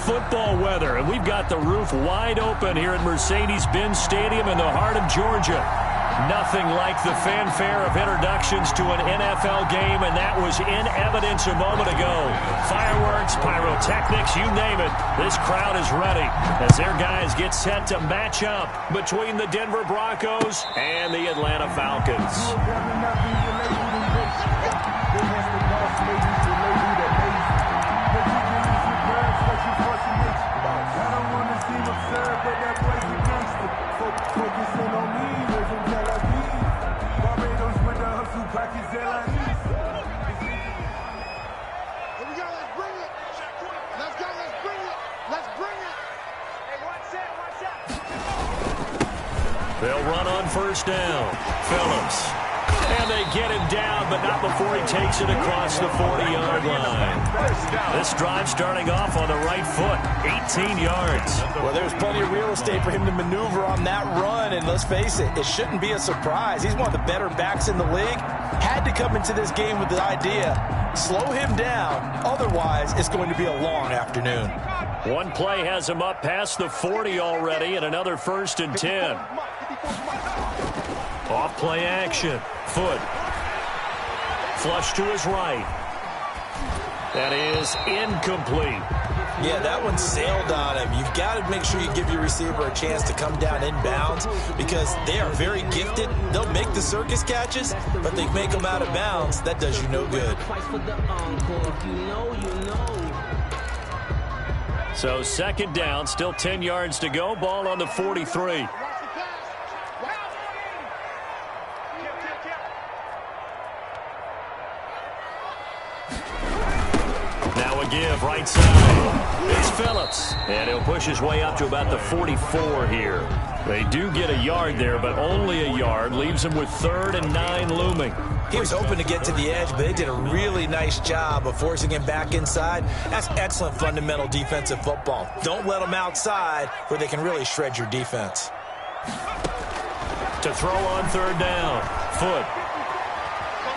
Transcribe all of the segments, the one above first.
football weather, and we've got the roof wide open here at Mercedes-Benz Stadium in the heart of Georgia. Nothing like the fanfare of introductions to an NFL game, and that was in evidence a moment ago. Fireworks, pyrotechnics, you name it. This crowd is ready as their guys get set to match up between the Denver Broncos and the Atlanta Falcons. They'll run on first down. Phillips. And they get him down, but not before he takes it across the 40-yard line. This drive starting off on the right foot, 18 yards. Well, there's plenty of real estate for him to maneuver on that run, and let's face it, it shouldn't be a surprise. He's one of the better backs in the league. Had to come into this game with the idea, slow him down, otherwise it's going to be a long afternoon. One play has him up past the 40 already, and another 1st and 10. Off play action. Foot. Flush to his right. That is incomplete. Yeah, that one sailed on him. You've got to make sure you give your receiver a chance to come down inbounds because they are very gifted. They'll make the circus catches, but they make them out of bounds. That does you no good. So 2nd down, still 10 yards to go. Ball on the 43. Give right side. It's Phillips. And he'll push his way up to about the 44 here. They do get a yard there, but only a yard. Leaves him with 3rd and 9 looming. He was hoping to get to the edge, but they did a really nice job of forcing him back inside. That's excellent fundamental defensive football. Don't let them outside where they can really shred your defense. To throw on 3rd down. Foot.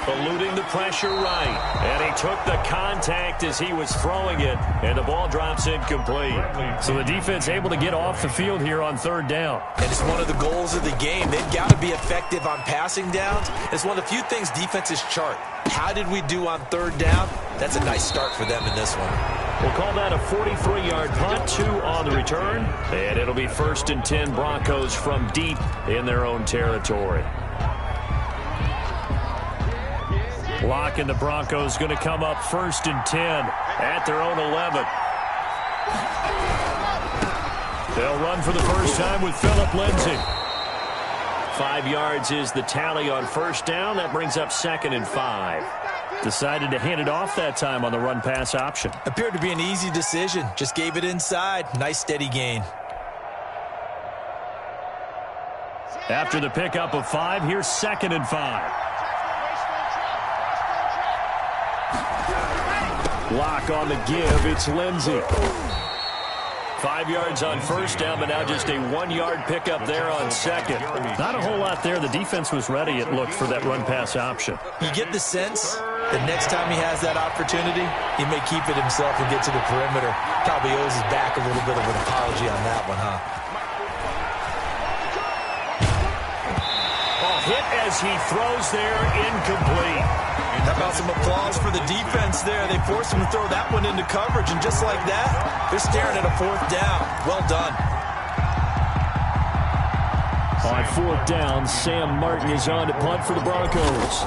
Eluding the pressure right. And he took the contact as he was throwing it. And the ball drops incomplete. So the defense able to get off the field here on 3rd down. And it's one of the goals of the game. They've got to be effective on passing downs. It's one of the few things defenses chart. How did we do on 3rd down? That's a nice start for them in this one. We'll call that a 43-yard punt, 2 on the return. And it'll be 1st and 10 Broncos from deep in their own territory. Block and the Broncos going to come up 1st and 10 at their own 11. They'll run for the first time with Phillip Lindsay. 5 yards is the tally on 1st down. That brings up 2nd and 5. Decided to hand it off that time on the run-pass option. Appeared to be an easy decision. Just gave it inside. Nice steady gain. After the pickup of 5, here's 2nd and 5. Block on the give. It's Lindsay. 5 yards on 1st down, but now just a 1-yard pickup there on 2nd. Not a whole lot there. The defense was ready, it looked, for that run-pass option. You get the sense that next time he has that opportunity, he may keep it himself and get to the perimeter. Probably owes his back a little bit of an apology on that one, huh? Hit as he throws there, incomplete. How about some applause for the defense there? They forced him to throw that one into coverage, and just like that, they're staring at a 4th down. Well done. On 4th down, Sam Martin is on to punt for the Broncos.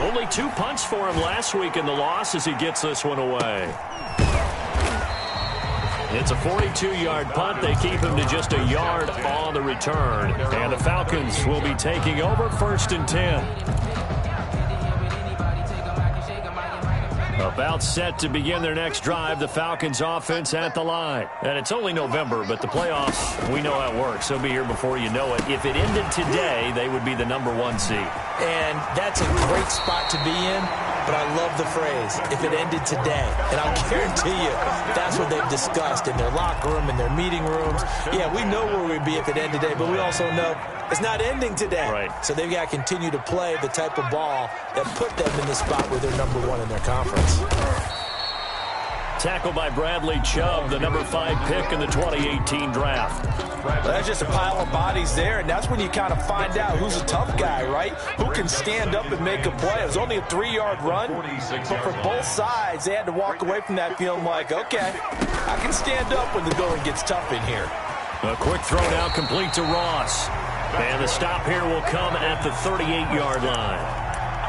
Only 2 punts for him last week in the loss as he gets this one away. It's a 42-yard punt. They keep him to just a yard on the return. And the Falcons will be taking over 1st and 10. About set to begin their next drive. The Falcons offense at the line. And it's only November, but the playoffs, we know how it works. They'll be here before you know it. If it ended today, they would be the #1 seed. And that's a great spot to be in. But I love the phrase, if it ended today. And I'll guarantee you, that's what they've discussed in their locker room, in their meeting rooms. Yeah, we know where we'd be if it ended today, but we also know it's not ending today. Right. So they've got to continue to play the type of ball that put them in the spot where they're #1 in their conference. tackle by Bradley Chubb, the number 5 pick in the 2018 draft. Well, that's just a pile of bodies there, and that's when you kind of find out who's a tough guy, right? Who can stand up and make a play. It was only a 3-yard run, but for both sides, they had to walk away from that feeling like, okay, I can stand up when the going gets tough in here. A quick throw now complete to Ross. And the stop here will come at the 38-yard line.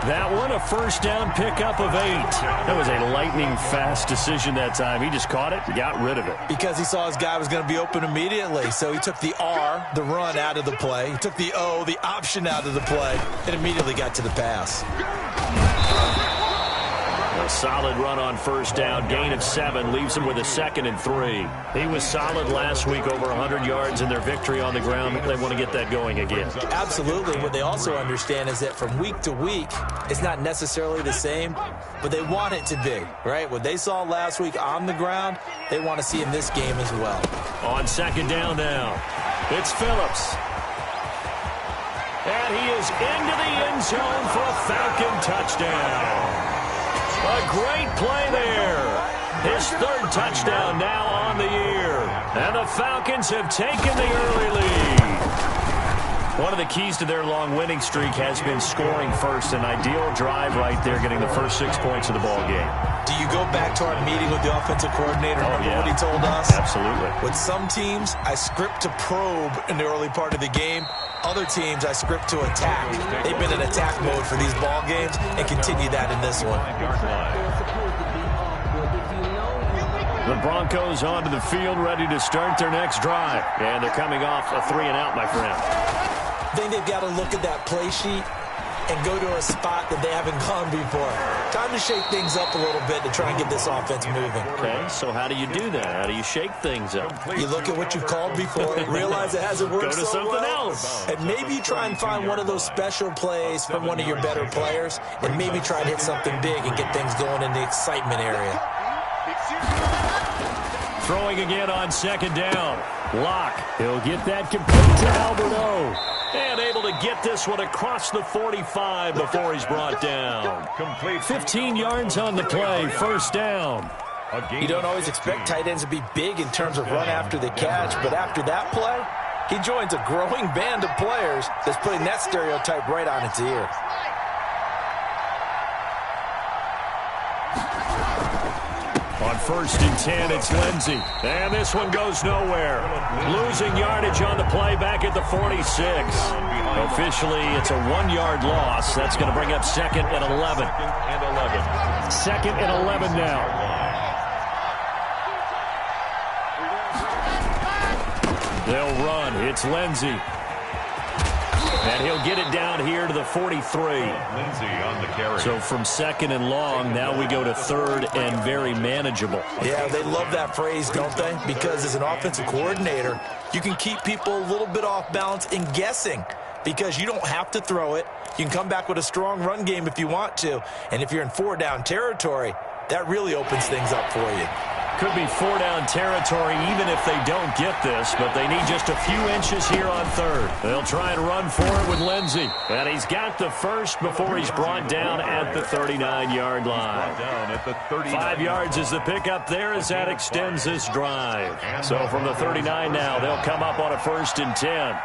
That one, a first down pickup of 8. That was a lightning-fast decision that time. He just caught it and got rid of it. Because he saw his guy was going to be open immediately. So he took the R, the run, out of the play. He took the O, the option, out of the play, and immediately got to the pass. A solid run on first down. Gain of 7 leaves him with a 2nd and 3. He was solid last week, over 100 yards in their victory on the ground. They want to get that going again. Absolutely. What they also understand is that from week to week, it's not necessarily the same, but they want it to be, right? What they saw last week on the ground, they want to see in this game as well. On second down now, it's Phillips. And he is into the end zone for a Falcon touchdown. A great play there. His 3rd touchdown now on the year. And the Falcons have taken the early lead. One of the keys to their long winning streak has been scoring first. An ideal drive right there, getting the first 6 points of the ball game. Do you go back to our meeting with the offensive coordinator? Remember what he told us? Absolutely. With some teams, I script to probe in the early part of the game. Other teams, I script to attack. They've been in attack mode for these ball games and continue that in this one. The Broncos onto the field, ready to start their next drive. And they're coming off a 3-and-out, my friend. I think they've got to look at that play sheet and go to a spot that they haven't gone before. Time to shake things up a little bit to try and get this offense moving. Okay, so how do you do that? How do you shake things up? You look at what you've called before, realize it hasn't worked Go to so something well, else. and maybe try and find one of those special plays from one of your better players, and maybe try to hit something big and get things going in the excitement area. Throwing again on second down. Locke, he'll get that complete to Alberto. And able to get this one across the 45 before he's brought down. 15 yards on the play, first down. You don't always expect tight ends to be big in terms of run after the catch, but after that play, he joins a growing band of players that's putting that stereotype right on its ear. On 1st and 10, it's Lindsey. And this one goes nowhere. Losing yardage on the play back at the 46. Officially, it's a 1-yard loss. That's going to bring up 2nd and 11. 2nd and 11 now. They'll run. It's Lindsey. And he'll get it down here to the 43. Lindsey on the carry. So from 2nd and long, now we go to 3rd and very manageable. Yeah, they love that phrase, don't they? Because as an offensive coordinator, you can keep people a little bit off balance and guessing because you don't have to throw it. You can come back with a strong run game if you want to. And if you're in 4-down territory, that really opens things up for you. Could be 4-down territory even if they don't get this, but they need just a few inches here on 3rd. They'll try and run for it with Lindsey. And he's got the first before he's brought down at the 39-yard line. 5 yards is the pickup there as that extends this drive. So from the 39 now, they'll come up on a 1st and 10.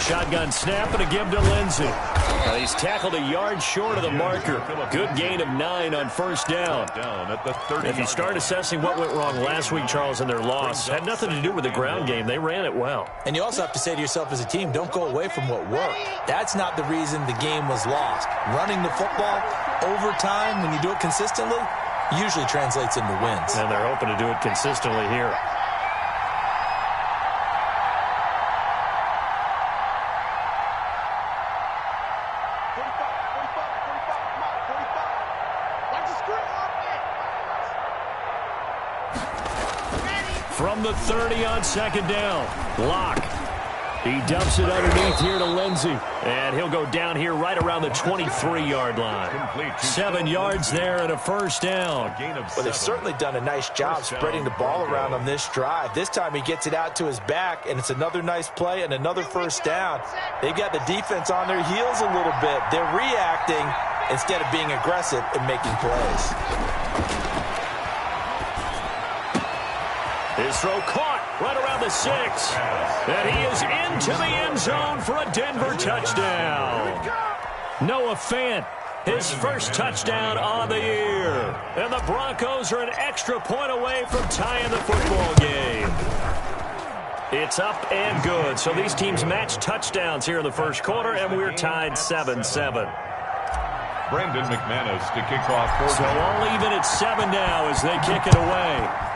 Shotgun snap and a give to Lindsey. He's tackled a yard short of the marker. Good gain of 9 on first down. If you start assessing what went wrong last week, Charles, in their loss, had nothing to do with the ground game. They ran it well. And you also have to say to yourself as a team, don't go away from what worked. That's not the reason the game was lost. Running the football over time, when you do it consistently, usually translates into wins. And they're hoping to do it consistently here. From the 30 on second down, Locke. He dumps it underneath here to Lindsey. And he'll go down here right around the 23-yard line. 7 yards there and a first down. Well, they've certainly done a nice job spreading the ball around on this drive. This time he gets it out to his back, and it's another nice play and another first down. They've got the defense on their heels a little bit. They're reacting instead of being aggressive and making plays. His throw caught right around the 6. And he is into the end zone for a Denver touchdown. Noah Fant, his first touchdown on the year. And the Broncos are an extra point away from tying the football game. It's up and good. So these teams match touchdowns here in the first quarter, and we're tied 7-7. Brandon McManus to kick off. So all even at 7 now as they kick it away.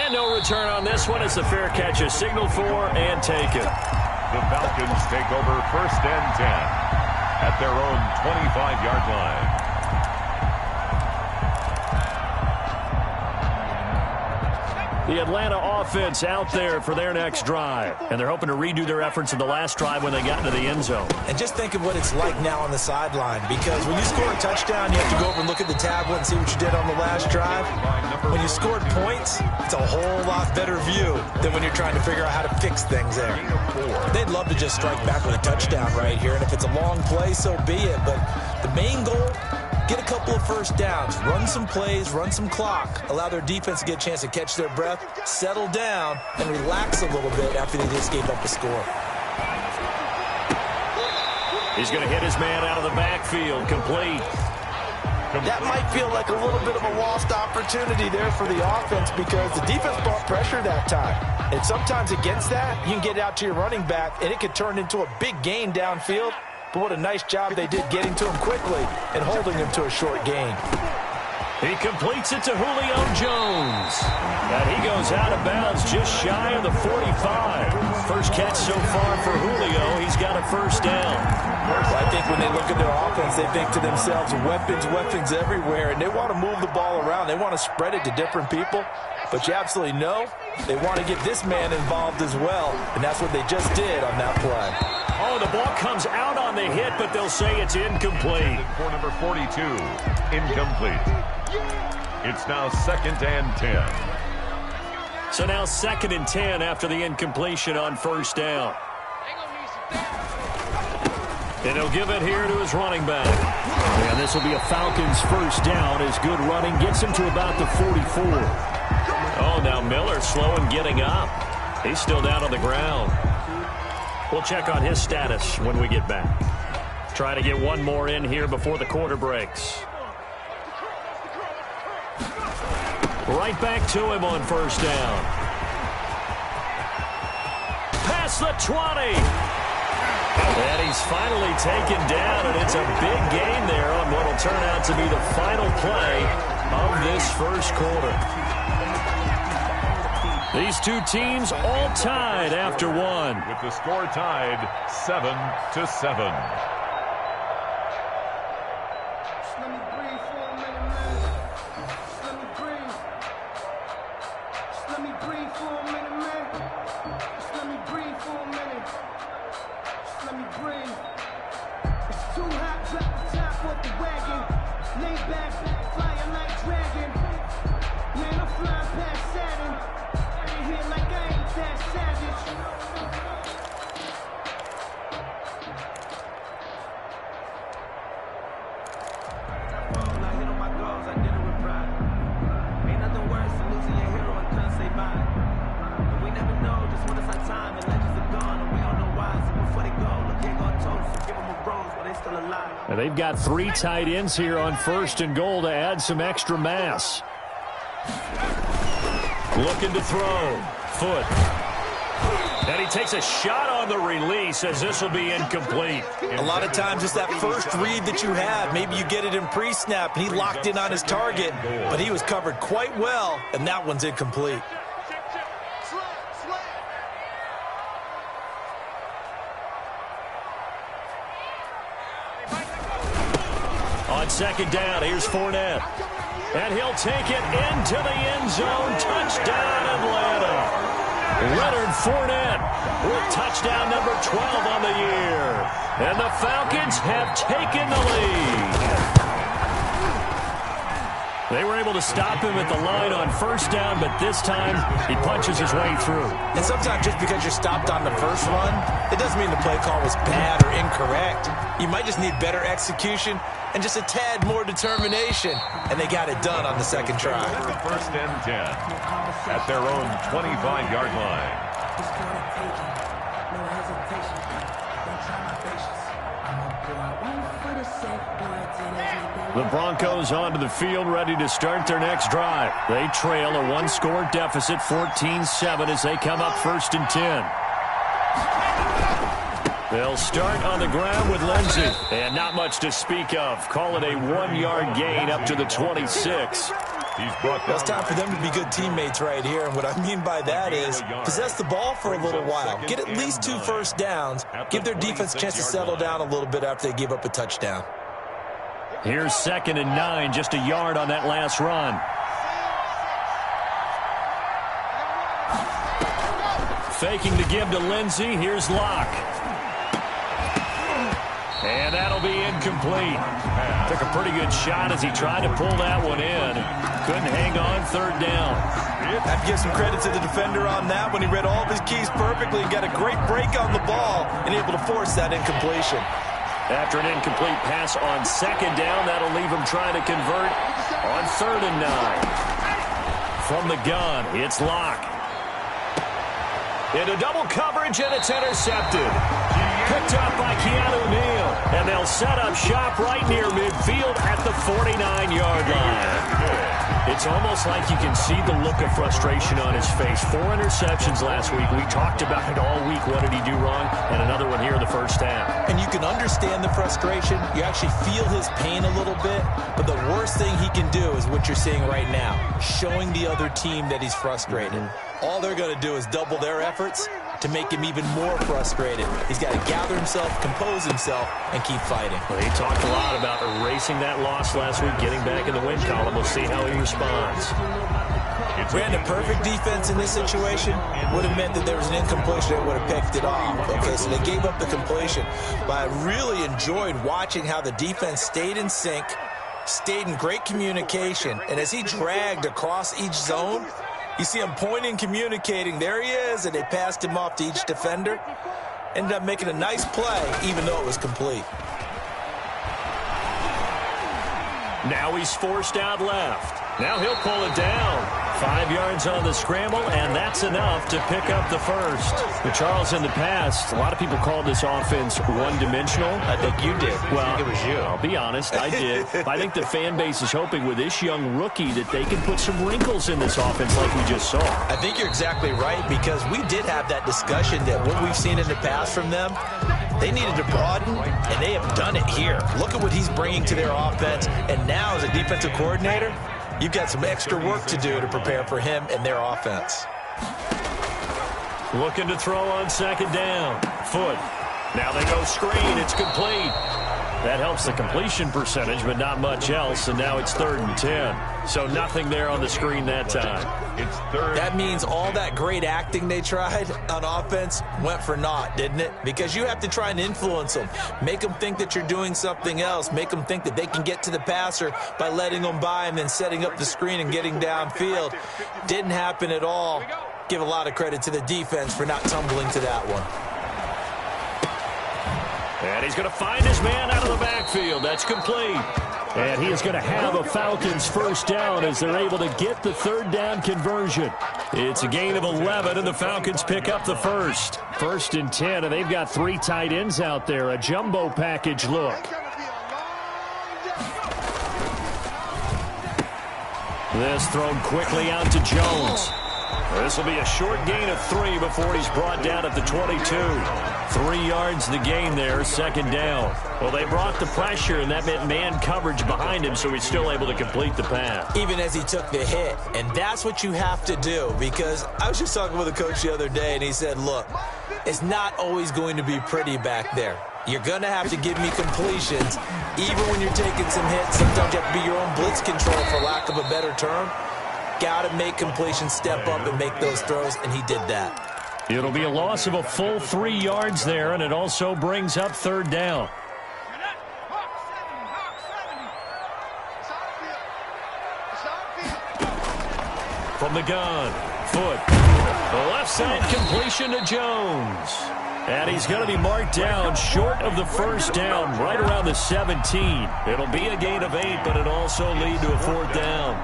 And no return on this one as the fair catch is signaled for and taken. The Falcons take over 1st and 10 at their own 25-yard line. The Atlanta offense out there for their next drive. And they're hoping to redo their efforts in the last drive when they got into the end zone. And just think of what it's like now on the sideline. Because when you score a touchdown, you have to go over and look at the tablet and see what you did on the last drive. When you scored points, it's a whole lot better view than when you're trying to figure out how to fix things there. They'd love to just strike back with a touchdown right here. And if it's a long play, so be it. But the main goal, get a couple of first downs, run some plays, run some clock, allow their defense to get a chance to catch their breath, settle down, and relax a little bit after they just gave up a score. He's going to hit his man out of the backfield, complete. That might feel like a little bit of a lost opportunity there for the offense because the defense brought pressure that time. And sometimes against that, you can get out to your running back, and it could turn into a big gain downfield. But what a nice job they did getting to him quickly and holding him to a short gain. He completes it to Julio Jones. And he goes out of bounds just shy of the 45. First catch so far for Julio. He's got a first down. Well, I think when they look at their offense, they think to themselves, weapons everywhere. And they want to move the ball around. They want to spread it to different people. But you absolutely know they want to get this man involved as well. And that's what they just did on that play. Oh, the ball comes out on the hit, but they'll say it's incomplete. For number 42, incomplete. It's now 2nd and 10. So now 2nd and 10 after the incompletion on first down. And he'll give it here to his running back. And this will be a Falcons first down as good running gets him to about the 44. Oh, now Miller slow in getting up. He's still down on the ground. We'll check on his status when we get back. Try to get one more in here before the quarter breaks. Right back to him on first down. Past the 20. And he's finally taken down, and it's a big gain there on what will turn out to be the final play of this first quarter. These two teams all tied after one. With the score tied 7-7. They've got 3 tight ends here on 1st and goal to add some extra mass. Looking to throw. Foot. And he takes a shot on the release as this will be incomplete. A lot of times it's that first read that you have. Maybe you get it in pre-snap, and he locked in on his target, but he was covered quite well, and that one's incomplete. On 2nd down, here's Fournette. And he'll take it into the end zone. Touchdown, Atlanta. Leonard Fournette with touchdown number 12 on the year. And the Falcons have taken the lead. They were able to stop him at the line on first down, but this time he punches his way through. And sometimes just because you're stopped on the first run, it doesn't mean the play call was bad or incorrect. You might just need better execution and just a tad more determination. And they got it done on the second try. First and 10 at their own 25-yard line. The Broncos onto the field, ready to start their next drive. They trail a one-score deficit, 14-7, as they come up first and 10. They'll start on the ground with Lindsey. And not much to speak of. Call it a 1-yard gain up to the 26. It's time for them to be good teammates right here. And what I mean by that is possess the ball for a little while. Get at least 2 first downs. Give their defense a chance to settle down a little bit after they give up a touchdown. Here's 2nd and 9, just a yard on that last run. Faking to give to Lindsey. Here's Locke. And that'll be incomplete. Took a pretty good shot as he tried to pull that one in. Couldn't hang on, 3rd down. I have to give some credit to the defender on that when he read all of his keys perfectly and got a great break on the ball and able to force that incompletion. After an incomplete pass on 2nd down, that'll leave him trying to convert on 3rd and 9. From the gun, it's Locke. Into double coverage, and it's intercepted. Picked up by Keanu Neal. And they'll set up shop right near midfield at the 49-yard line. It's almost like you can see the look of frustration on his face. 4 interceptions last week. We talked about it all week. What did he do wrong? And another one here in the first half. And you can understand the frustration. You actually feel his pain a little bit. But the worst thing he can do is what you're seeing right now, showing the other team that he's frustrated. All they're going to do is double their efforts to make him even more frustrated. He's got to gather himself, compose himself, and keep fighting. Well, he talked a lot about erasing that loss last week, getting back in the win column. We'll see how he responds. Brandon, perfect defense in this situation would have meant that there was an incompletion that would have picked it off. Okay, so they gave up the completion. But I really enjoyed watching how the defense stayed in sync, stayed in great communication, and as he dragged across each zone, you see him pointing, communicating. There he is, and they passed him off to each defender. Ended up making a nice play, even though it was complete. Now he's forced out left. Now he'll pull it down. 5 yards on the scramble, and that's enough to pick up the first. But Charles, in the past, a lot of people called this offense one-dimensional. I think you did. Well, I think it was you. I'll be honest, I did. I think the fan base is hoping with this young rookie that they can put some wrinkles in this offense like we just saw. I think you're exactly right, because we did have that discussion that what we've seen in the past from them, they needed to broaden, and they have done it here. Look at what he's bringing to their offense, and now as a defensive coordinator, you've got some extra work to do to prepare for him and their offense. Looking to throw on 2nd down. Foot. Now they go screen. It's complete. That helps the completion percentage, but not much else. And now it's 3rd and 10. So nothing there on the screen that time. It's 3rd. That means all that great acting they tried on offense went for naught, didn't it? Because you have to try and influence them. Make them think that you're doing something else. Make them think that they can get to the passer by letting them by and then setting up the screen and getting downfield. Didn't happen at all. Give a lot of credit to the defense for not tumbling to that one. And he's going to find his man out of the backfield. That's complete. And he is going to have a Falcons first down as they're able to get the 3rd down conversion. It's a gain of 11, and the Falcons pick up the first. 1st and 10, and they've got 3 tight ends out there. A jumbo package look. This thrown quickly out to Jones. This will be a short gain of 3 before he's brought down at the 22. 3 yards the gain there, 2nd down. Well, they brought the pressure, and that meant man coverage behind him, so he's still able to complete the pass. Even as he took the hit, and that's what you have to do, because I was just talking with a coach the other day, and he said, look, it's not always going to be pretty back there. You're going to have to give me completions, even when you're taking some hits. Sometimes you have to be your own blitz control, for lack of a better term. Got to make completions, step up and make those throws, and he did that. It'll be a loss of a full 3 yards there, and it also brings up 3rd down. From the gun, Foot. The left side completion to Jones. And he's going to be marked down short of the first down, right around the 17. It'll be a gain of 8, but it'll also lead to a 4th down.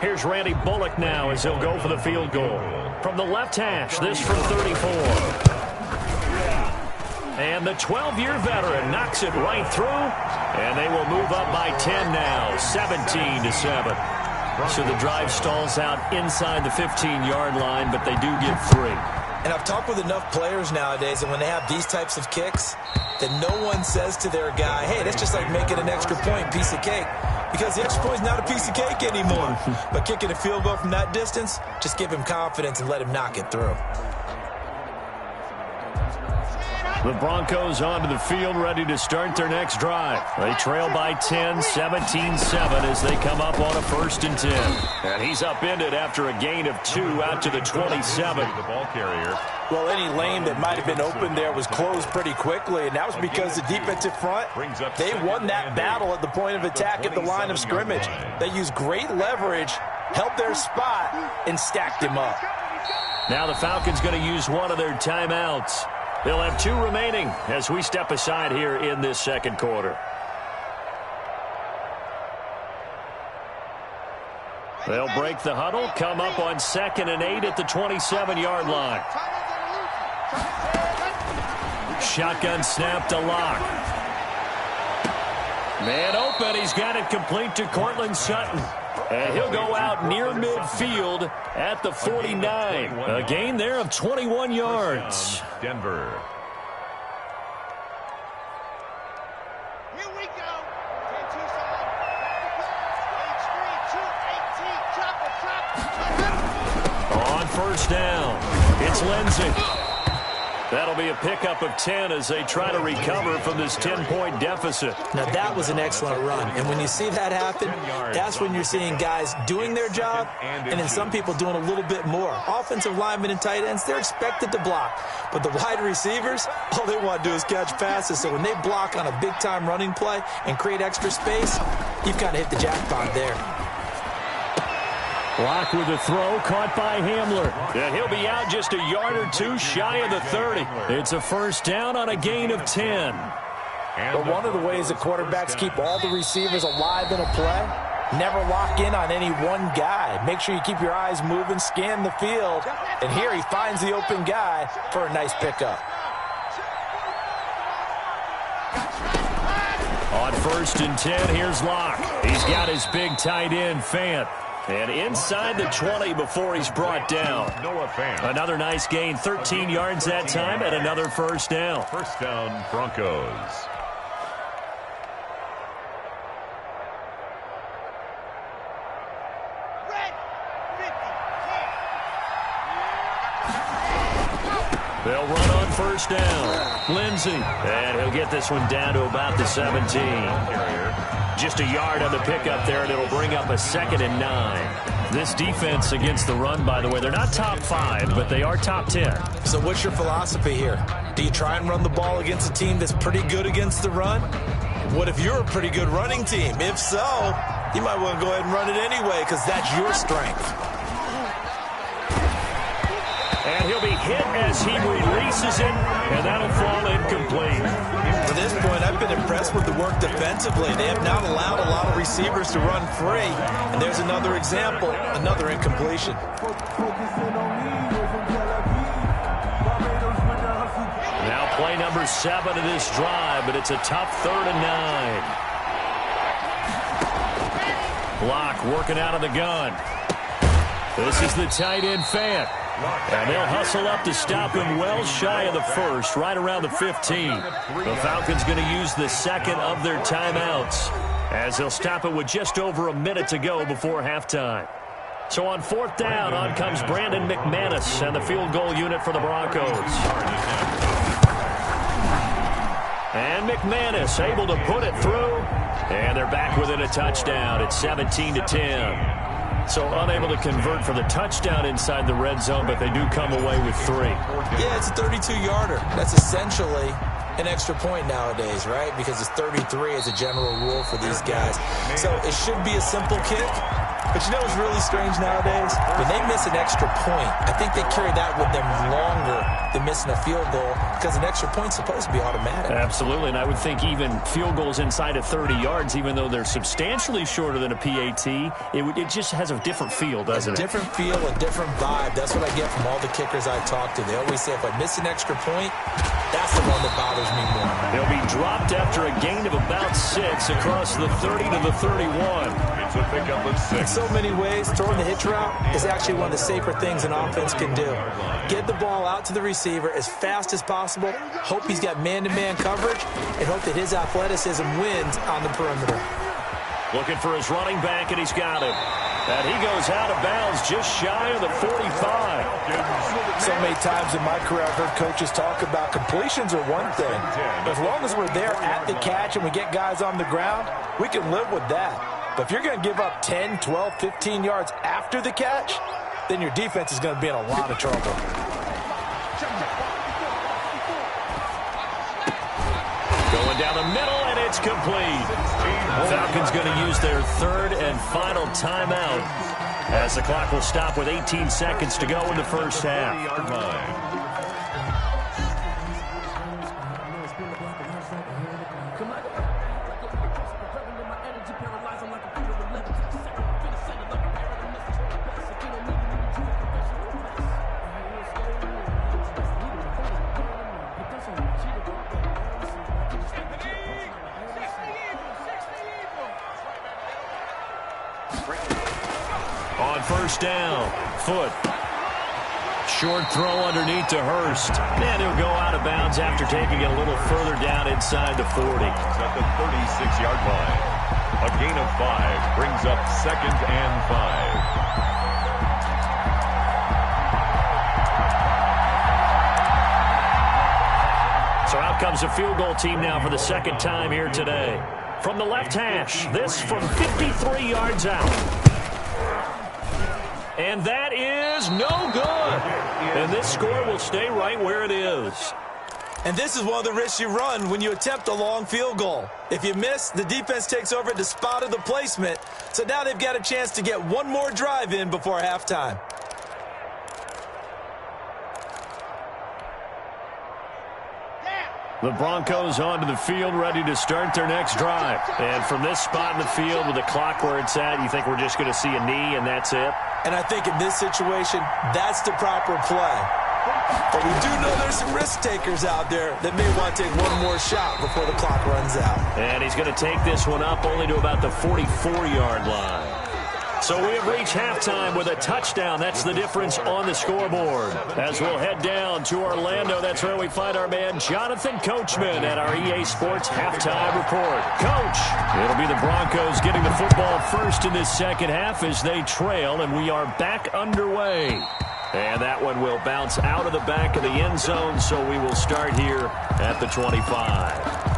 Here's Randy Bullock now as he'll go for the field goal. From the left hash, this from 34. And the 12-year veteran knocks it right through, and they will move up by 10 now, 17-7. So the drive stalls out inside the 15-yard line, but they do get 3. And I've talked with enough players nowadays, and when they have these types of kicks, that no one says to their guy, hey, that's just like making an extra point, piece of cake. Because the extra point is not a piece of cake anymore. But kicking a field goal from that distance, just give him confidence and let him knock it through. The Broncos onto the field, ready to start their next drive. They trail by 10, 17-7 as they come up on a 1st and 10. And he's upended after a gain of 2 out to the 27. The ball carrier. Well, any lane that might have been open there was closed pretty quickly, and that was because the defensive front, they won that battle at the point of attack at the line of scrimmage. They used great leverage, held their spot, and stacked him up. Now the Falcons going to use one of their timeouts. They'll have 2 remaining as we step aside here in this second quarter. They'll break the huddle, come up on 2nd and 8 at the 27-yard line. Shotgun snap to Locke. Man open, he's got it complete to Cortland Sutton. And he'll go out near midfield at the 49. A gain there of 21 yards. Denver. Here we go. On 1st down, it's Lindsey. That'll be a pickup of 10 as they try to recover from this 10-point deficit. Now, that was an excellent run. And when you see that happen, that's when you're seeing guys doing their job and then some people doing a little bit more. Offensive linemen and tight ends, they're expected to block. But the wide receivers, all they want to do is catch passes. So when they block on a big-time running play and create extra space, you've kind of hit the jackpot there. Locke with a throw, caught by Hamler. And he'll be out just a yard or 2 shy of the 30. It's a 1st down on a gain of 10. But one of the ways that quarterbacks keep all the receivers alive in a play, never lock in on any one guy. Make sure you keep your eyes moving, scan the field. And here he finds the open guy for a nice pickup. On 1st and 10, here's Locke. He's got his big tight end, Fant. And inside the 20 before he's brought down. Noah Fant. Another nice gain, 13 yards that time, and another 1st down. 1st down, Broncos. They'll run on 1st down. Lindsey. And he'll get this one down to about the 17. Just a yard on the pickup there, and it'll bring up a 2nd and 9. This defense against the run, by the way, they're not top 5, but they are top 10. So what's your philosophy here? Do you try and run the ball against a team that's pretty good against the run? What if you're a pretty good running team? If so, you might want to go ahead and run it anyway because that's your strength. And he'll be hit as he releases it, and that'll fall incomplete. To this point, I've been impressed with the work defensively. They have not allowed a lot of receivers to run free. And there's another example, another incompletion. Now play number 7 of this drive, but it's a tough 3rd and 9. Locke working out of the gun. This is the tight end, Fant. And they'll hustle up to stop him well shy of the 1st, right around the 15. The Falcons going to use the 2nd of their timeouts as they'll stop it with just over a minute to go before halftime. So on 4th down, on comes Brandon McManus and the field goal unit for the Broncos. And McManus able to put it through, and they're back within a touchdown. It's 17-10. So unable to convert for the touchdown inside the red zone, but they do come away with 3. Yeah, it's a 32-yarder. That's essentially an extra point nowadays, right? Because it's 33 as a general rule for these guys. So it should be a simple kick. But you know what's really strange nowadays? When they miss an extra point, I think they carry that with them longer than missing a field goal because an extra point's supposed to be automatic. Absolutely, and I would think even field goals inside of 30 yards, even though they're substantially shorter than a PAT, it just has a different feel, doesn't it? A different feel, a different vibe. That's what I get from all the kickers I talk to. They always say if I miss an extra point, that's the one that bothers me more. They'll be dropped after a gain of about 6 across the 30 to the 31. It's a pickup of 6. In so many ways, throwing the hitch route is actually one of the safer things an offense can do. Get the ball out to the receiver as fast as possible, hope he's got man-to-man coverage, and hope that his athleticism wins on the perimeter. Looking for his running back, and he's got him. And he goes out of bounds just shy of the 45. So many times in my career, I've heard coaches talk about completions are one thing. But as long as we're there at the catch and we get guys on the ground, we can live with that. But if you're going to give up 10, 12, 15 yards after the catch, then your defense is going to be in a lot of trouble. Going down the middle, and it's complete. Falcons going to use their third and final timeout as the clock will stop with 18 seconds to go in the first half. On first down, Foot. Short throw underneath to Hurst. And he'll go out of bounds after taking it a little further down inside the 40. At the 36-yard line. A gain of 5 brings up 2nd and 5. So out comes a field goal team now for the second time here today. From the left hash, this from 53 yards out. And that is no good. And this score will stay right where it is. And this is one of the risks you run when you attempt a long field goal. If you miss, the defense takes over at the spot of the placement. So now they've got a chance to get one more drive in before halftime. The Broncos onto the field, ready to start their next drive. And from this spot in the field with the clock where it's at, you think we're just going to see a knee and that's it? And I think in this situation, that's the proper play. But we do know there's some risk takers out there that may want to take one more shot before the clock runs out. And he's going to take this one up only to about the 44-yard line. So we have reached halftime with a touchdown. That's the difference on the scoreboard. As we'll head down to Orlando, that's where we find our man Jonathan Coachman at our EA Sports Halftime Report. Coach, it'll be the Broncos getting the football first in this second half as they trail, and we are back underway. And that one will bounce out of the back of the end zone, so we will start here at the 25.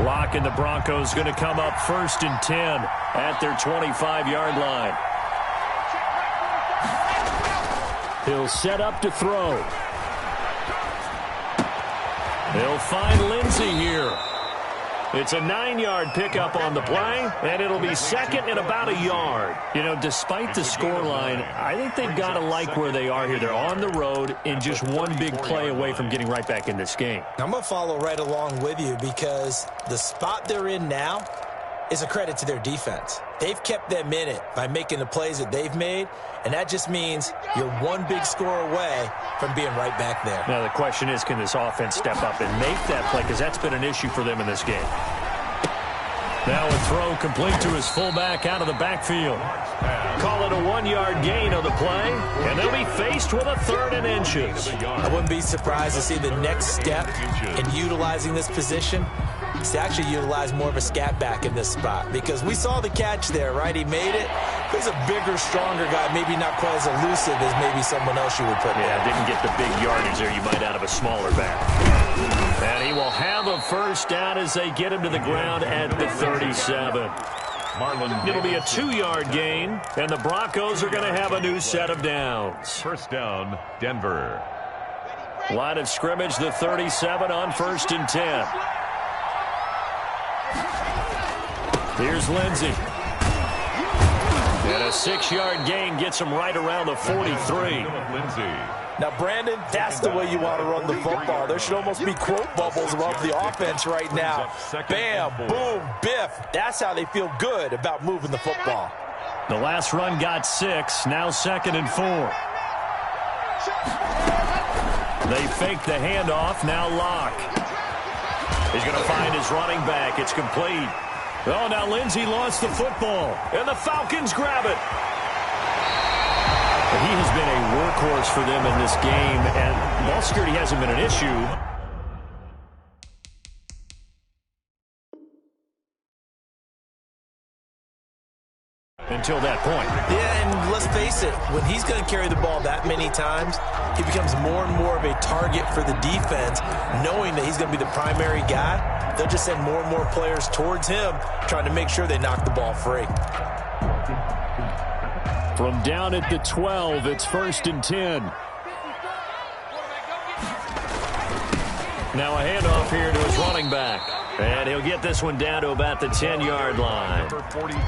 Lock and the Broncos going to come up 1st and 10 at their 25-yard line. He'll set up to throw. They'll find Lindsey here. It's a 9-yard pickup on the play, and it'll be 2nd and about a yard. You know, despite the scoreline, I think they've got to like where they are here. They're on the road and just one big play away from getting right back in this game. I'm going to follow right along with you because the spot they're in now is a credit to their defense. They've kept them in it by making the plays that they've made, and that just means you're one big score away from being right back there. Now the question is, can this offense step up and make that play? Because that's been an issue for them in this game. Now a throw complete to his fullback out of the backfield. Call it a 1-yard gain on the play, and they'll be faced with a 3rd and inches. I wouldn't be surprised to see the next step in utilizing this position is to actually utilize more of a scat back in this spot, because we saw the catch there, right? He made it. He's a bigger, stronger guy, maybe not quite as elusive as maybe someone else you would put there. Didn't get the big yardage there you might out of a smaller back. And he will have a first down as they get him to the ground at the 37. It'll be a 2-yard gain, and the Broncos are going to have a new set of downs. First down, Denver. Line of scrimmage, the 37 on 1st and 10. Here's Lindsey. And a 6-yard gain gets him right around the 43. Now, Brandon, that's the way you want to run the football. There should almost be quote bubbles above the offense right now. Bam, boom, biff. That's how they feel good about moving the football. The last run got 6, now 2nd and 4. They fake the handoff, now Locke. He's going to find his running back. It's complete. Oh, now Lindsey lost the football, and the Falcons grab it. He has been a workhorse for them in this game, and ball security hasn't been an issue. Until that point. Yeah, and let's face it, when he's going to carry the ball that many times, he becomes more and more of a target for the defense, knowing that he's going to be the primary guy. They'll just send more and more players towards him, trying to make sure they knock the ball free. From down at the 12, it's 1st and 10. Now a handoff here to his running back. And he'll get this one down to about the 10-yard line.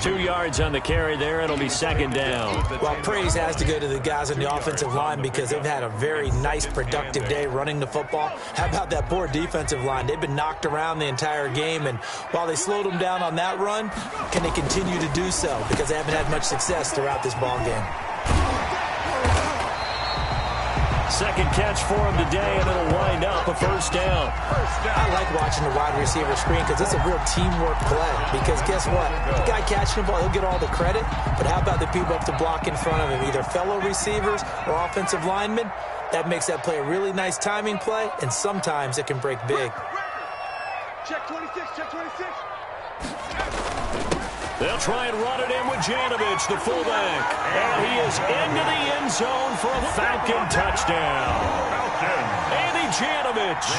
2 yards on the carry there. It'll be 2nd down. Well, praise has to go to the guys on the offensive line because they've had a very nice, productive day running the football. How about that poor defensive line? They've been knocked around the entire game, and while they slowed them down on that run, can they continue to do so? Because they haven't had much success throughout this ball game. Second catch for him today, and it'll wind up a 1st down. I like watching the wide receiver screen because it's a real teamwork play. Because guess what? The guy catching the ball, he'll get all the credit. But how about the people up to block in front of him, either fellow receivers or offensive linemen? That makes that play a really nice timing play, and sometimes it can break big. Check 26, check 26. They'll try and run it in with Janovich, the fullback. And he is into the end zone for a Falcon touchdown. Andy Janovich,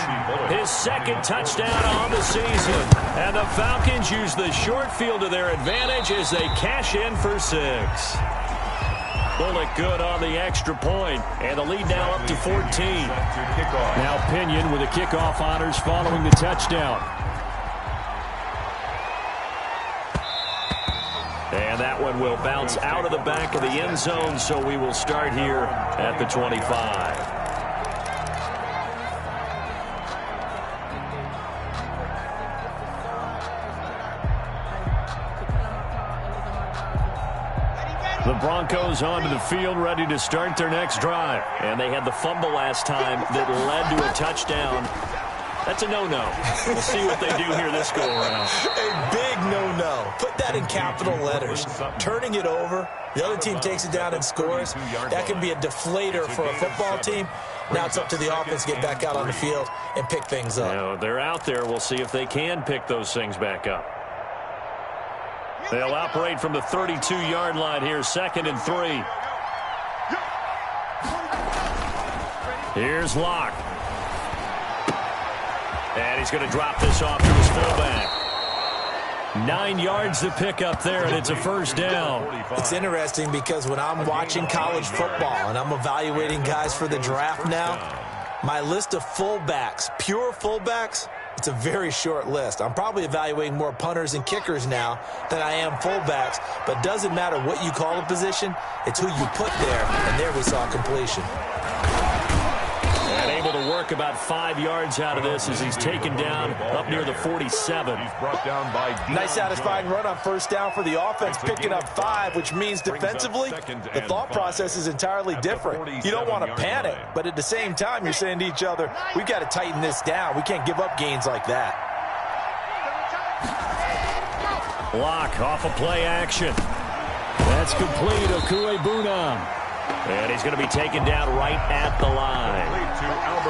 his 2nd touchdown on the season. And the Falcons use the short field to their advantage as they cash in for 6. Bullock good on the extra point, and the lead now up to 14. Now Pinion with the kickoff honors following the touchdown. And that one will bounce out of the back of the end zone, so we will start here at the 25. The Broncos onto the field, ready to start their next drive. And they had the fumble last time that led to a touchdown. That's a no-no. We'll see what they do here this go-around. A big no-no. Put that in capital letters. Turning it over, the other team takes it down and scores. That can be a deflator for a football team. Now it's up to the offense to get back out on the field and pick things up. Now, they're out there. We'll see if they can pick those things back up. They'll operate from the 32-yard line here, 2nd and 3. Here's Locke. And he's going to drop this off to his fullback. 9 yards to pick up there, and it's a 1st down. It's interesting because when I'm watching college football and I'm evaluating guys for the draft now, my list of fullbacks, pure fullbacks, it's a very short list. I'm probably evaluating more punters and kickers now than I am fullbacks, but doesn't matter what you call a position, it's who you put there, and there we saw completion. And able to work about 5 yards out of this as he's taken down up near the 47. Nice satisfying run on 1st down for the offense, picking up 5, which means defensively, the thought process is entirely different. You don't want to panic, but at the same time, you're saying to each other, we've got to tighten this down. We can't give up gains like that. Block off of play action. That's complete. Okuebuna. And he's going to be taken down right at the line.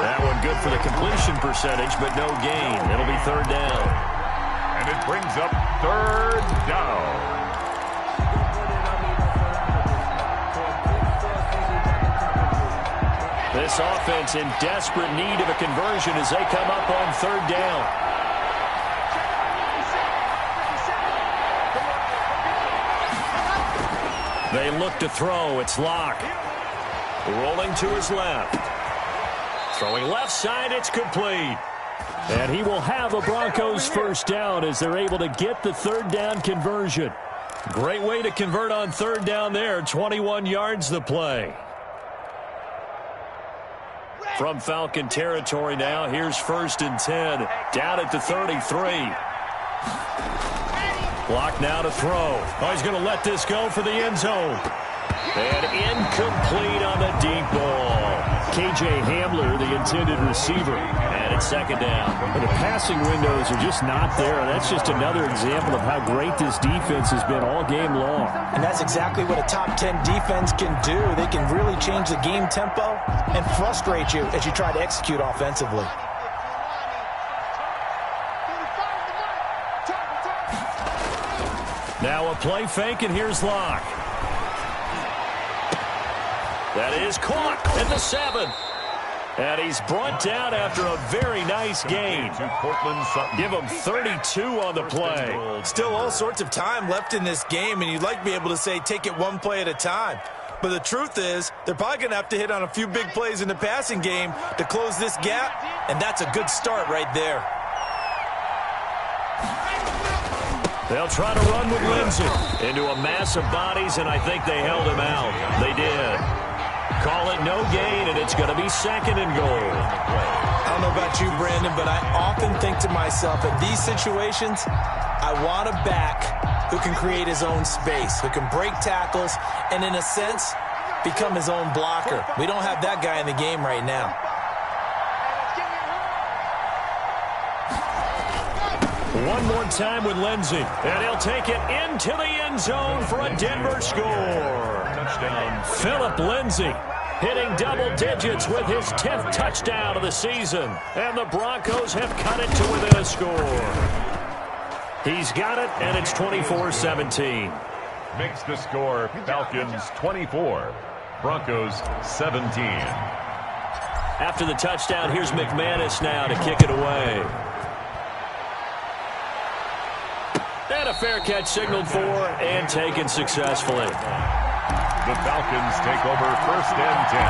That one good for the completion percentage, but no gain. It'll be 3rd down. And it brings up 3rd down. This offense in desperate need of a conversion as they come up on 3rd down. They look to throw. It's Locke. Rolling to his left. Throwing left side. It's complete. And he will have a Broncos first down as they're able to get the third down conversion. Great way to convert on third down there. 21 yards the play. From Falcon territory now, here's 1st and 10. Down at the 33. Block now to throw. Oh, he's going to let this go for the end zone. And incomplete on the deep ball. K.J. Hamler, the intended receiver. And it's 2nd down. The passing windows are just not there. That's just another example of how great this defense has been all game long. And that's exactly what a top 10 defense can do. They can really change the game tempo and frustrate you as you try to execute offensively. Now a play fake, and here's Locke. That is caught at the 7. And he's brought down after a very nice gain. Give him 32 on the play. Still all sorts of time left in this game, and you'd like to be able to say take it one play at a time. But the truth is, they're probably going to have to hit on a few big plays in the passing game to close this gap, and that's a good start right there. They'll try to run with Lindsey into a mass of bodies, and I think they held him out. They did. Call it no gain, and it's going to be 2nd and goal. I don't know about you, Brandon, but I often think to myself, in these situations, I want a back who can create his own space, who can break tackles, and in a sense, become his own blocker. We don't have that guy in the game right now. One more time with Lindsey, and he'll take it into the end zone for a Denver score. Touchdown. Philip Lindsey hitting double digits with his 10th touchdown of the season, and the Broncos have cut it to within a score. He's got it, and it's 24-17. Makes the score Falcons 24, Broncos 17. After the touchdown, here's McManus now to kick it away. And a fair catch signaled for and taken successfully. The Falcons take over 1st and 10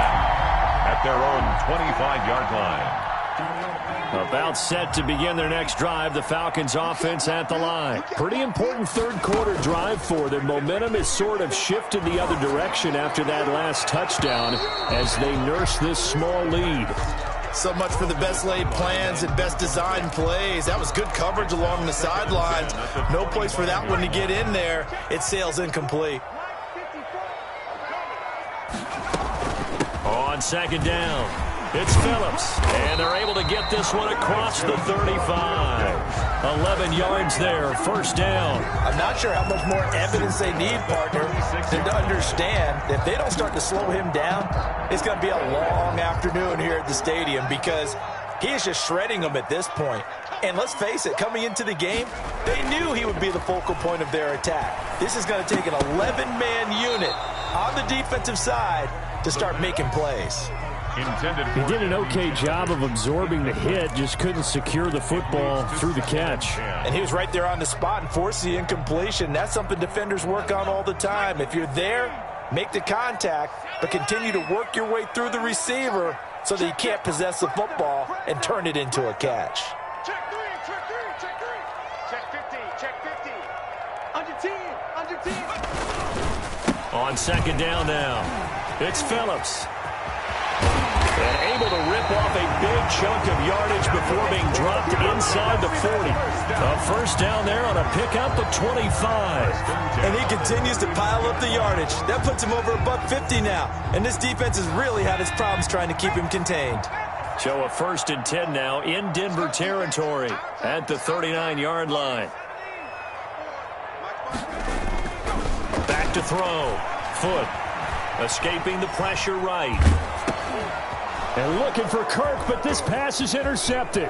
at their own 25-yard line. About set to begin their next drive, the Falcons offense at the line. Pretty important third quarter drive for them. Momentum is sort of shifted the other direction after that last touchdown as they nurse this small lead. So much for the best laid plans and best designed plays. That was good coverage along the sidelines. No place for that one to get in there. It sails incomplete. On 2nd down, it's Phillips, and they're able to get this one across the 35. 11 yards there, 1st down. I'm not sure how much more evidence they need, partner, than to understand that if they don't start to slow him down, it's going to be a long afternoon here at the stadium because he is just shredding them at this point. And let's face it, coming into the game, they knew he would be the focal point of their attack. This is going to take an 11-man unit on the defensive side to start making plays. He did an okay job of absorbing the hit, just couldn't secure the football through the catch. And he was right there on the spot and forced the incompletion. That's something defenders work on all the time. If you're there, make the contact, but continue to work your way through the receiver so that he can't possess the football and turn it into a catch. Check 3, check 3, check 3. Check 50, check 50. Under 10, under 10. On 2nd down now, it's Phillips. And able to rip off a big chunk of yardage before being dropped inside the 40. A 1st down there on a pickup of 25. And he continues to pile up the yardage. That puts him over $150 now. And this defense has really had its problems trying to keep him contained. So a 1st and 10 now in Denver territory at the 39-yard line. Back to throw. Foot escaping the pressure right. And looking for Kirk, but this pass is intercepted.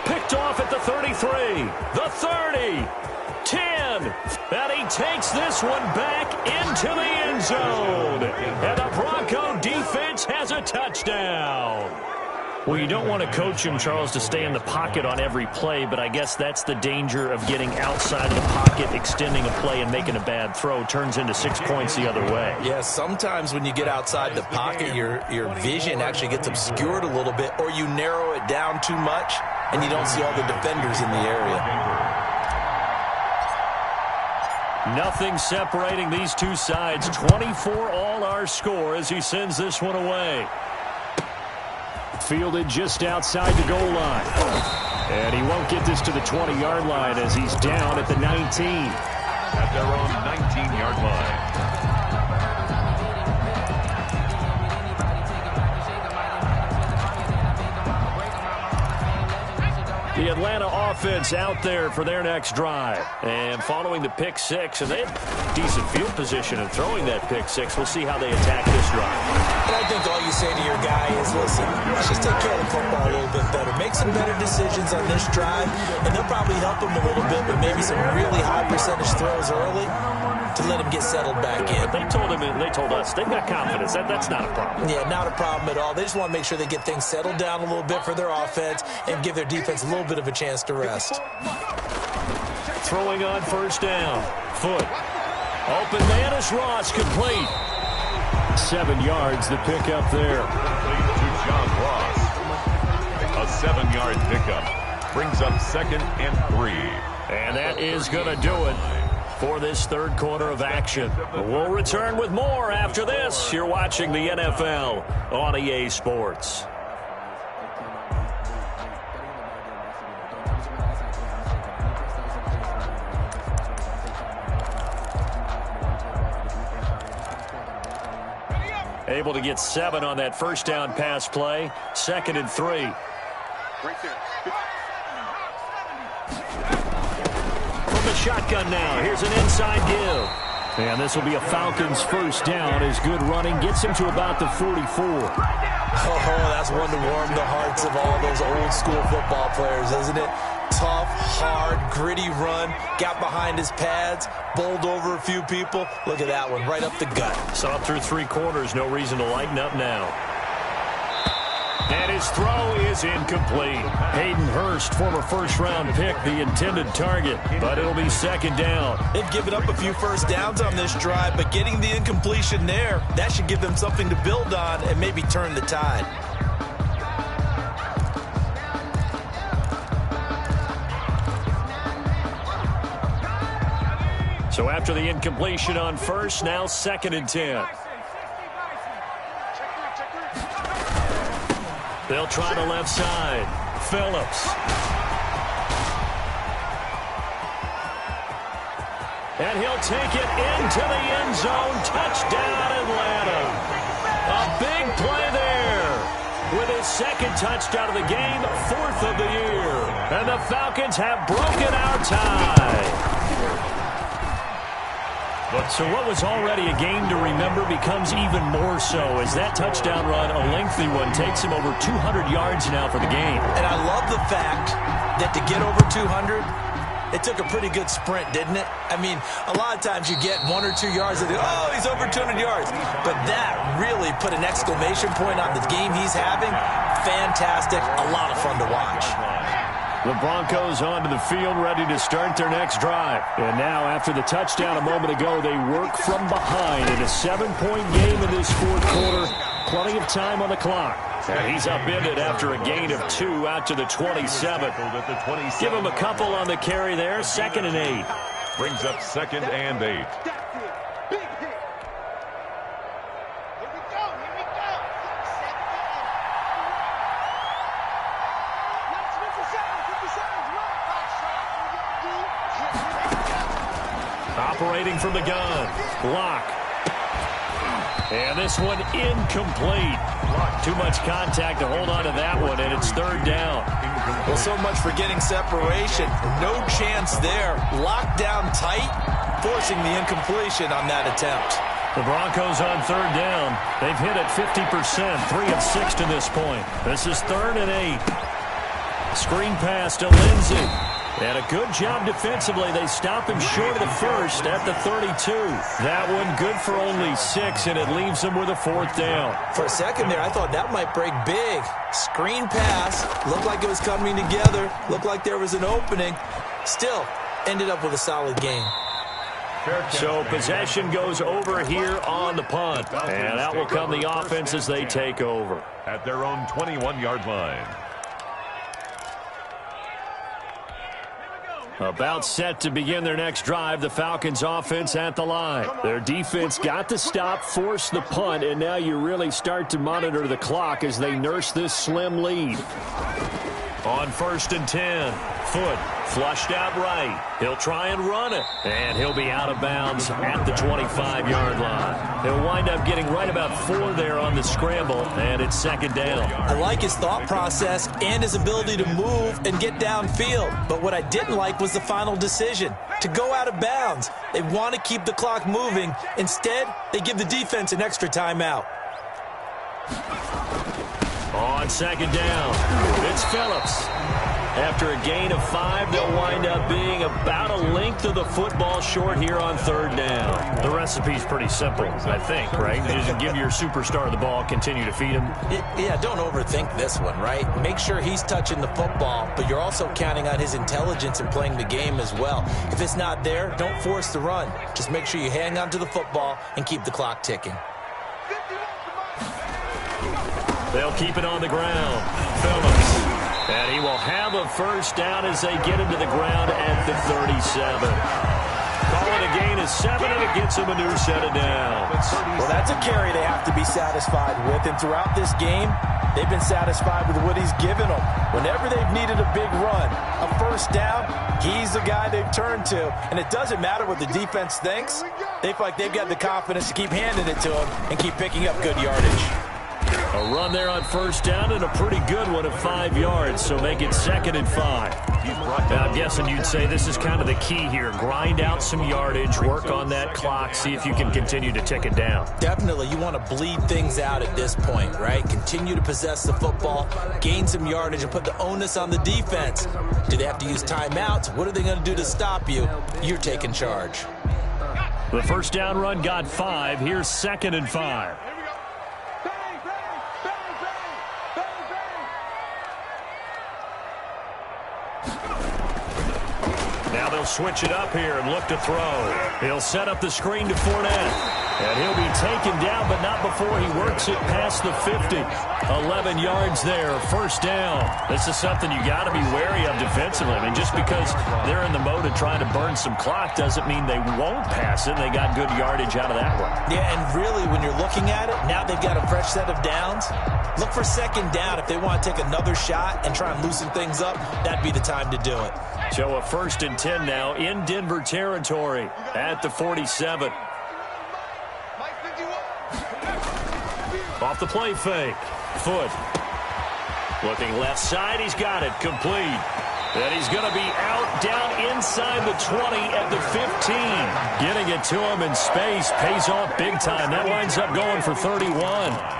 Picked off at the 33, the 30, 10, and he takes this one back into the end zone. And the Bronco defense has a touchdown. Well, you don't want to coach him, Charles, to stay in the pocket on every play, but I guess that's the danger of getting outside the pocket, extending a play, and making a bad throw. Turns into 6 points the other way. Yeah, sometimes when you get outside the pocket, your vision actually gets obscured a little bit, or you narrow it down too much, and you don't see all the defenders in the area. Nothing separating these two sides. 24 all our score as he sends this one away. Fielded just outside the goal line. And he won't get this to the 20-yard line as he's down at the 19. At their own 19-yard line. The Atlanta offense out there for their next drive. And following the pick six, and they have decent field position and throwing that pick six. We'll see how they attack this drive. And I think all you say to your guy is, listen, let's just take care of the football a little bit better. Make some better decisions on this drive, and they'll probably help him a little bit with maybe some really high percentage throws early to let him get settled back in. They told us they've got confidence. That's not a problem. Yeah, not a problem at all. They just want to make sure they get things settled down a little bit for their offense and give their defense a little bit of a chance to rest. Throwing on first down. Foot. Open man is Ross, complete. 7 yards, the pickup there. Complete to John Ross. A 7-yard pickup. Brings up 2nd and 3. And that is going to do it for this third quarter of action. We'll return with more after this. You're watching the NFL on EA Sports. Able to get 7 on that first down pass play. 2nd and 3. Right there. From the shotgun now. Here's an inside give. And this will be a Falcons first down as good running gets him to about the 44. Oh, that's one to warm the hearts of all those old school football players, isn't it? Tough, hard, gritty run. Got behind his pads, bowled over a few people. Look at that one, right up the gut. Saw through 3 quarters, no reason to lighten up now. And his throw is incomplete. Hayden Hurst, former first-round pick, the intended target, but it'll be 2nd down. They've given up a few first downs on this drive, but getting the incompletion there, that should give them something to build on and maybe turn the tide. So after the incompletion on first, now 2nd and 10. They'll try the left side. Phillips. And he'll take it into the end zone. Touchdown, Atlanta. A big play there. With his 2nd touchdown of the game, 4th of the year. And the Falcons have broken our tie. So what was already a game to remember becomes even more so as that touchdown run, a lengthy one, takes him over 200 yards now for the game. And I love the fact that to get over 200, it took a pretty good sprint, didn't it? I mean, a lot of times you get 1 or 2 yards and oh, he's over 200 yards. But that really put an exclamation point on the game he's having. Fantastic. A lot of fun to watch. The Broncos onto the field, ready to start their next drive. And now, after the touchdown a moment ago, they work from behind in a 7-point game in this 4th quarter. Plenty of time on the clock. And he's upended after a gain of 2 out to the 27. Give him a couple on the carry there. 2nd and 8. Brings up 2nd and 8. Operating from the gun. Block. And this one incomplete. Too much contact to hold on to that one, and it's 3rd down. Well, so much for getting separation. No chance there. Locked down tight, forcing the incompletion on that attempt. The Broncos on 3rd down. They've hit it 50%, 3 of 6 to this point. This is 3rd and 8. Screen pass to Lindsey. And a good job defensively. They stop him short of the first at the 32. That one good for only 6, and it leaves them with a 4th down. For a second there, I thought that might break big. Screen pass. Looked like it was coming together. Looked like there was an opening. Still, ended up with a solid game. So possession goes over here on the punt. And out will come the offense as they take over. At their own 21-yard line. About set to begin their next drive, the Falcons offense at the line. Their defense got the stop, forced the punt, and now you really start to monitor the clock as they nurse this slim lead. On 1st and 10, Foot flushed out right. He'll try and run it, and he'll be out of bounds at the 25-yard line. He'll wind up getting right about 4 there on the scramble, and it's 2nd down. I like his thought process and his ability to move and get downfield. But what I didn't like was the final decision, to go out of bounds. They want to keep the clock moving. Instead, they give the defense an extra timeout. On 2nd down, it's Phillips. After a gain of 5, they'll wind up being about a length of the football short here on 3rd down. The recipe's pretty simple, I think, right? You just give your superstar the ball, continue to feed him. Yeah, don't overthink this one, right? Make sure he's touching the football, but you're also counting on his intelligence in playing the game as well. If it's not there, don't force the run. Just make sure you hang on to the football and keep the clock ticking. They'll keep it on the ground. Phillips. And he will have a 1st down as they get him to the ground at the 37. Call it a gain of 7, and it gets him a new set of downs. Well, that's a carry they have to be satisfied with. And throughout this game, they've been satisfied with what he's given them. Whenever they've needed a big run, a 1st down, he's the guy they've turned to. And it doesn't matter what the defense thinks. They feel like they've got the confidence to keep handing it to him and keep picking up good yardage. A run there on 1st down and a pretty good one of 5 yards, so make it 2nd and 5. Now, I'm guessing you'd say this is kind of the key here. Grind out some yardage, work on that clock, see if you can continue to tick it down. Definitely, you want to bleed things out at this point, right? Continue to possess the football, gain some yardage, and put the onus on the defense. Do they have to use timeouts? What are they going to do to stop you? You're taking charge. The 1st down run got 5. Here's 2nd and 5. Now they'll switch it up here and look to throw. He'll set up the screen to Fournette. And he'll be taken down, but not before he works it past the 50. 11 yards there, 1st down. This is something you got to be wary of defensively. I mean, just because they're in the mode of trying to burn some clock doesn't mean they won't pass it. They got good yardage out of that one. Yeah, and really, when you're looking at it, now they've got a fresh set of downs. Look for 2nd down. If they want to take another shot and try and loosen things up, that'd be the time to do it. So a 1st and 10 now in Denver territory at the 47. Off the play fake. Foot. Looking left side. He's got it. Complete. And he's going to be out down inside the 20 at the 15. Getting it to him in space pays off big time. That winds up going for 31.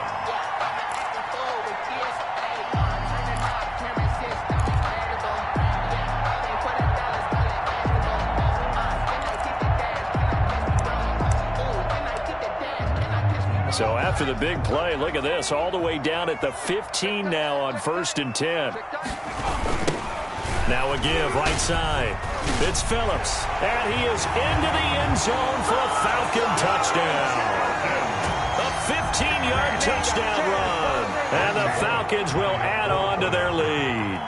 So after the big play, look at this, all the way down at the 15 now on 1st and 10. Now a give right side. It's Phillips, and he is into the end zone for a Falcon touchdown. A 15-yard touchdown run, and the Falcons will add on to their lead.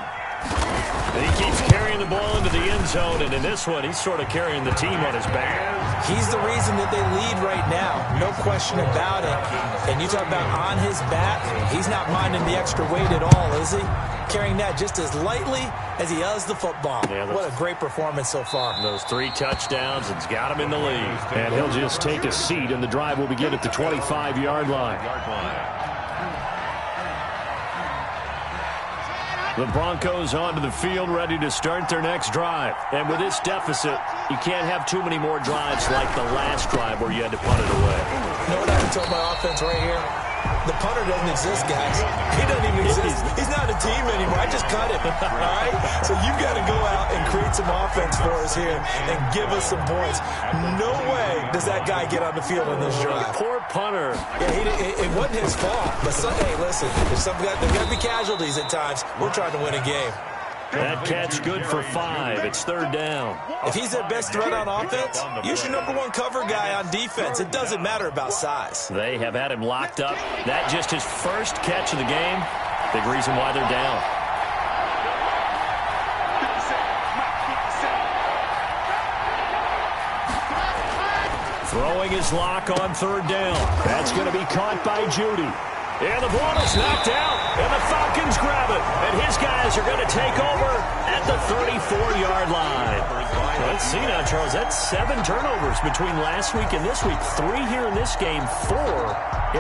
And he keeps carrying the ball into the end zone, and in this one, he's sort of carrying the team on his back. He's the reason that they lead right now, no question about it. And you talk about on his back, he's not minding the extra weight at all, is he? Carrying that just as lightly as he does the football. Yeah, what a great performance so far. Those 3 touchdowns, it's got him in the lead. And he'll just take a seat, and the drive will begin at the 25-yard line. The Broncos onto the field, ready to start their next drive. And with this deficit, you can't have too many more drives like the last drive where you had to punt it away. You know what I would tell my offense right here? The punter doesn't exist, guys. He doesn't even exist. He's not a team anymore. I just cut him. All right? So you've got to go out and create some some offense for us here and give us some points. No way does that guy get on the field on this drive. Poor punter. Yeah, it wasn't his fault. But, hey, listen, there's got to be casualties at times. We're trying to win a game. That catch good for 5. It's 3rd down. If he's their best threat on offense, use your #1 cover guy on defense. It doesn't matter about size. They have had him locked up. That just his first catch of the game. Big reason why they're down. Throwing his lock on 3rd down. That's going to be caught by Judy. And the ball is knocked out, and the Falcons grab it. And his guys are going to take over at the 34-yard line. Let's see now, Charles. That's 7 turnovers between last week and this week. 3 here in this game, 4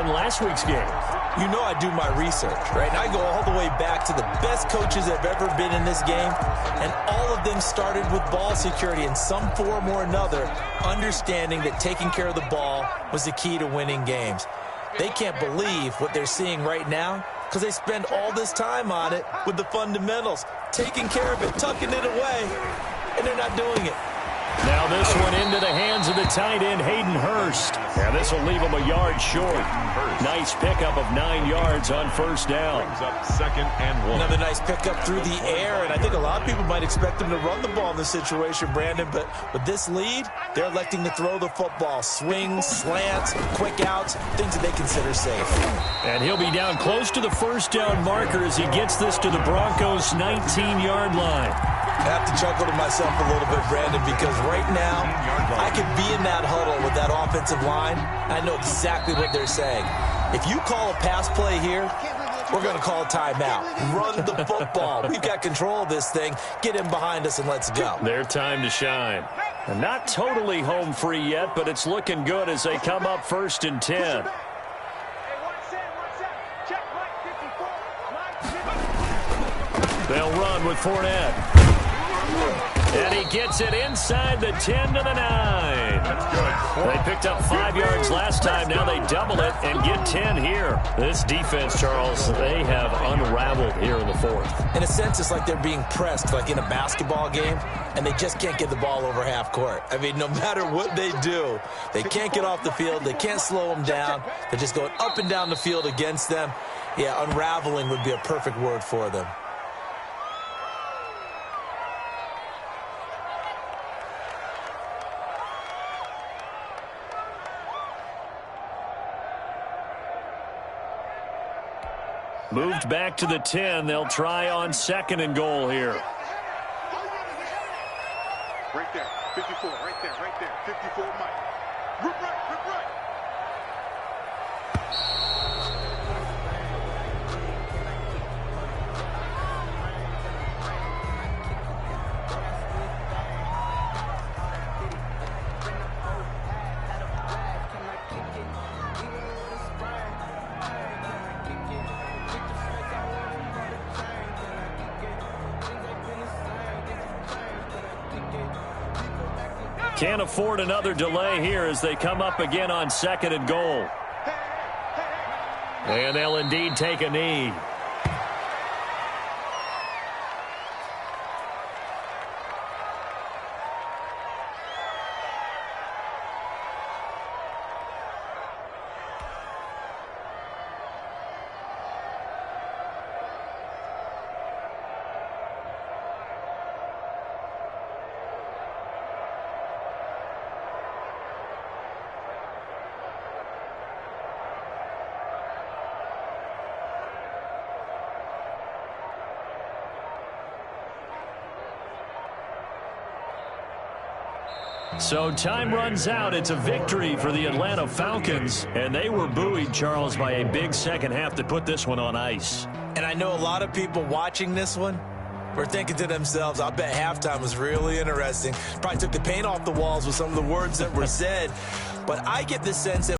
in last week's game. You know I do my research, right? And I go all the way back to the best coaches that have ever been in this game, and all of them started with ball security in some form or another, understanding that taking care of the ball was the key to winning games. They can't believe what they're seeing right now because they spend all this time on it with the fundamentals, taking care of it, tucking it away, and they're not doing it. Now this one into the hands of the tight end, Hayden Hurst. And this will leave him a yard short. Nice pickup of 9 yards on 1st down. Brings up 2nd and 1. Another nice pickup through the air, and I think a lot of people might expect them to run the ball in this situation, Brandon, but with this lead, they're electing to throw the football. Swings, slants, quick outs, things that they consider safe. And he'll be down close to the 1st down marker as he gets this to the Broncos' 19-yard line. I have to chuckle to myself a little bit, Brandon, because right now I could be in that huddle with that offensive line. I know exactly what they're saying. If you call a pass play here, we're going to call a timeout. Run the football. We've got control of this thing. Get in behind us and let's go. Their time to shine. And not totally home free yet, but it's looking good as they come up 1st and 10. They'll run with Fournette. And he gets it inside the 10 to the 9. That's good. They picked up 5 yards last time. Now they double it and get 10 here. This defense, Charles, they have unraveled here in the 4th. In a sense, it's like they're being pressed, like in a basketball game, and they just can't get the ball over half court. I mean, no matter what they do, they can't get off the field. They can't slow them down. They're just going up and down the field against them. Yeah, unraveling would be a perfect word for them. Moved back to the 10. They'll try on 2nd and goal here. Right there, 54, right there, 54, Mike. Rip right. Can't afford another delay here as they come up again on 2nd and goal. And they'll indeed take a knee. So time runs out. It's a victory for the Atlanta Falcons. And they were buoyed, Charles, by a big second half to put this one on ice. And I know a lot of people watching this one were thinking to themselves, I bet halftime was really interesting. Probably took the paint off the walls with some of the words that were said. But I get the sense that